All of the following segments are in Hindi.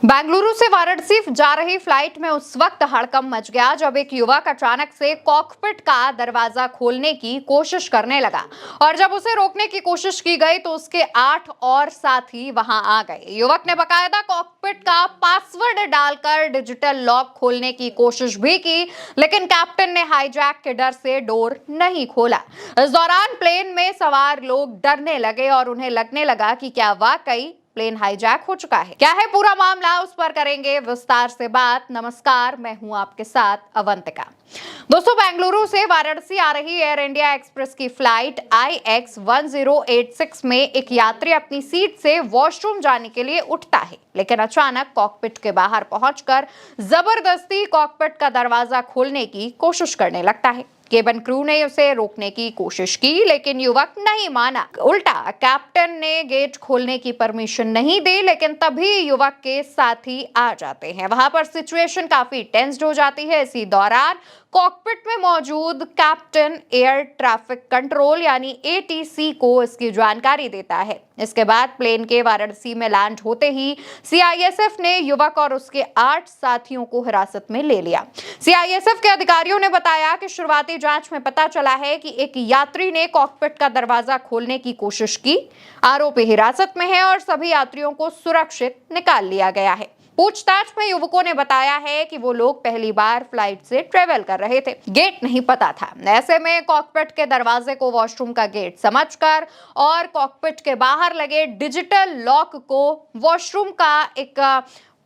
बेंगलुरु से वाराणसी जा रही फ्लाइट में उस वक्त हड़कंप मच गया जब एक युवक अचानक से कॉकपिट का दरवाजा खोलने की कोशिश करने लगा और जब उसे रोकने की कोशिश की गई तो उसके 8 और साथी वहां आ गए। युवक ने बकायदा कॉकपिट का पासवर्ड डालकर डिजिटल लॉक खोलने की कोशिश भी की, लेकिन कैप्टन ने हाईजैक के डर से डोर नहीं खोला। इस दौरान प्लेन में सवार लोग डरने लगे और उन्हें लगने लगा कि क्या वाकई प्लेन हाईजैक हो चुका है। क्या है पूरा मामला, उस पर करेंगे विस्तार से बात। नमस्कार, मैं हूं आपके साथ अवंतिका। दोस्तों, बेंगलुरु से वाराणसी आ रही एयर इंडिया एक्सप्रेस की फ्लाइट IX1086 में एक यात्री अपनी सीट से वॉशरूम जाने के लिए उठता है, लेकिन अचानक कॉकपिट के बाहर पहुंचकर जबरदस्ती कॉकपिट का दरवाजा खोलने की कोशिश करने लगता है। केबिन क्रू ने उसे रोकने की कोशिश की, लेकिन युवक नहीं माना। उल्टा कैप्टन ने गेट खोलने की परमिशन नहीं दी, लेकिन तभी युवक के साथी आ जाते हैं। वहां पर सिचुएशन काफी टेंस्ड हो जाती है। इसी दौरान कॉकपिट में मौजूद कैप्टन एयर ट्रैफिक कंट्रोल यानी ATC को इसकी जानकारी देता है। इसके बाद प्लेन के वाराणसी में लैंड होते ही CISF ने युवक और उसके 8 साथियों को हिरासत में ले लिया। CISF के अधिकारियों ने बताया कि शुरुआती जांच में पता चला है कि एक यात्री ने कॉकपिट का दरवाजा खोलने की कोशिश की। आरोपी हिरासत में है और सभी यात्रियों को सुरक्षित निकाल लिया गया है। पूछताछ में युवकों ने बताया है कि वो लोग पहली बार फ्लाइट से ट्रेवल कर रहे थे, गेट नहीं पता था। ऐसे में कॉकपिट के दरवाजे को वॉशरूम का गेट समझकर और कॉकपिट के बाहर लगे डिजिटल लॉक को वॉशरूम का एक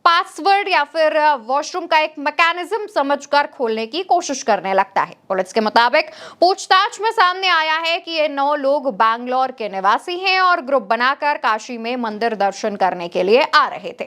पासवर्ड या फिर वॉशरूम का एक मैकेनिज्म समझकर खोलने की कोशिश करने लगता है। पुलिस के मुताबिक पूछताछ में सामने आया है कि ये 9 लोग बैंगलोर के निवासी हैं और ग्रुप बनाकर काशी में मंदिर दर्शन करने के लिए आ रहे थे।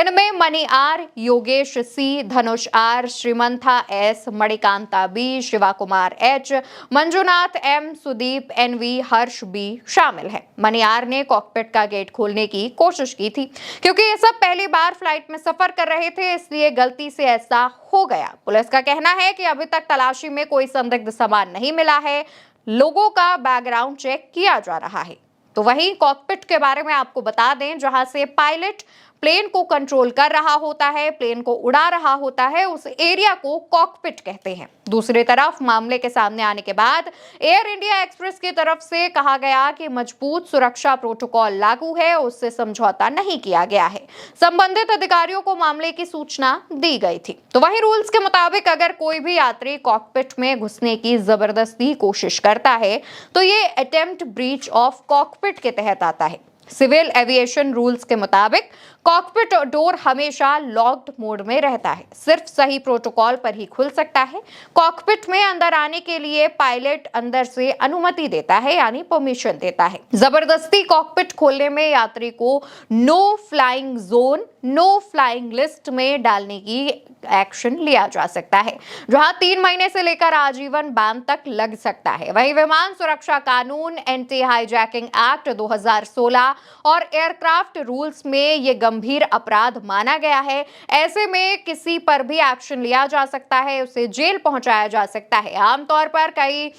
इनमें Mani R, Yogesh C, Dhanush R, Shrimantha S, Manikanta B, Shiva Kumar H, Manjunath M, Sudeep NV, Harsh B शामिल है। मनी आर ने कॉकपिट का गेट खोलने की कोशिश की थी। क्योंकि ये सब पहली बार फ्लाइट में सफर कर रहे थे, इसलिए गलती से ऐसा हो गया। पुलिस का कहना है कि अभी तक तलाशी में कोई संदिग्ध सामान नहीं मिला है। लोगों का बैकग्राउंड चेक किया जा रहा है। तो वहीं कॉकपिट के बारे में आपको बता दें, जहां से पायलट प्लेन को कंट्रोल कर रहा होता है, प्लेन को उड़ा रहा होता है, उस एरिया को कॉकपिट कहते हैं। दूसरी तरफ मामले के सामने आने के बाद एयर इंडिया एक्सप्रेस की तरफ से कहा गया कि मजबूत सुरक्षा प्रोटोकॉल लागू है, उससे समझौता नहीं किया गया है। संबंधित अधिकारियों को मामले की सूचना दी गई थी। तो वहीं रूल्स के मुताबिक अगर कोई भी यात्री कॉकपिट में घुसने की जबरदस्ती कोशिश करता है तो ये अटेम्प्ट ब्रीच ऑफ कॉकपिट के तहत आता है। सिविल एविएशन रूल्स के मुताबिक कॉकपिट डोर हमेशा लॉक्ड मोड में रहता है, सिर्फ सही प्रोटोकॉल पर ही खुल सकता है। कॉकपिट में अंदर आने के लिए पायलट अंदर से अनुमति देता है यानी परमिशन देता है। जबरदस्ती कॉकपिट खोलने में यात्री को no flying zone, no flying list में डालने की एक्शन लिया जा सकता है, जहां 3 महीने से लेकर आजीवन बैन तक लग सकता है। वही विमान सुरक्षा कानून, एंटी हाईजैकिंग एक्ट 2016 और एयरक्राफ्ट रूल्स में ये गंभीर अपराध माना गया है। ऐसे में किसी पर भी एक्शन लिया जा सकता है, उसे जेल पहुंचाया जा सकता है। आमतौर पर कई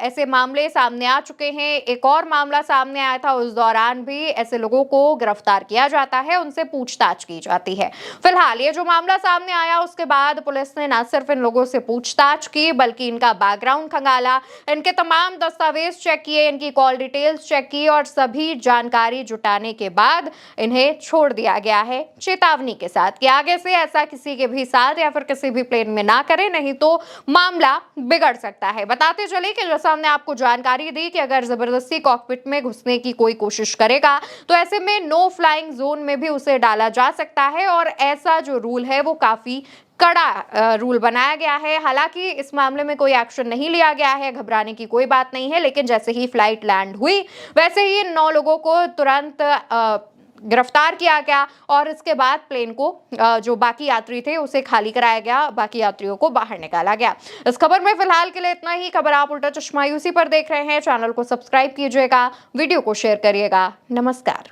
ऐसे मामले सामने आ चुके हैं। एक और मामला सामने आया था, उस दौरान भी ऐसे लोगों को गिरफ्तार किया जाता है, उनसे पूछताछ की जाती है। फिलहाल ये जो मामला सामने आया, उसके बाद पुलिस ने न सिर्फ इन लोगों से पूछताछ की बल्कि इनका बैकग्राउंड खंगाला, इनके तमाम दस्तावेज चेक किए, इनकी कॉल डिटेल्स चेक की और सभी जानकारी जुटाने के बाद इन्हें छोड़ दिया गया है चेतावनी के साथ कि आगे से ऐसा किसी के भी साथ या फिर किसी भी प्लेन में ना करें, नहीं तो मामला बिगड़ सकता है। बताते चले कि जैसा हमने आपको जानकारी दी कि अगर जबरदस्ती कॉकपिट में घुसने की कोई कोशिश करेगा तो ऐसे में नो फ्लाइंग जोन में भी उसे डाला जा सकता है और ऐसा जो रूल है वो काफी कड़ा रूल बनाया गया है। हालांकि इस मामले में कोई एक्शन नहीं लिया गया है, घबराने की कोई बात नहीं है, लेकिन जैसे ही फ्लाइट लैंड हुई वैसे ही 9 लोगों को तुरंत गिरफ्तार किया गया और इसके बाद प्लेन को जो बाकी यात्री थे उसे खाली कराया गया, बाकी यात्रियों को बाहर निकाला गया। इस खबर में फिलहाल के लिए इतना ही। खबर आप उल्टा चश्मा यूसी पर देख रहे हैं। चैनल को सब्सक्राइब कीजिएगा, वीडियो को शेयर करिएगा। नमस्कार।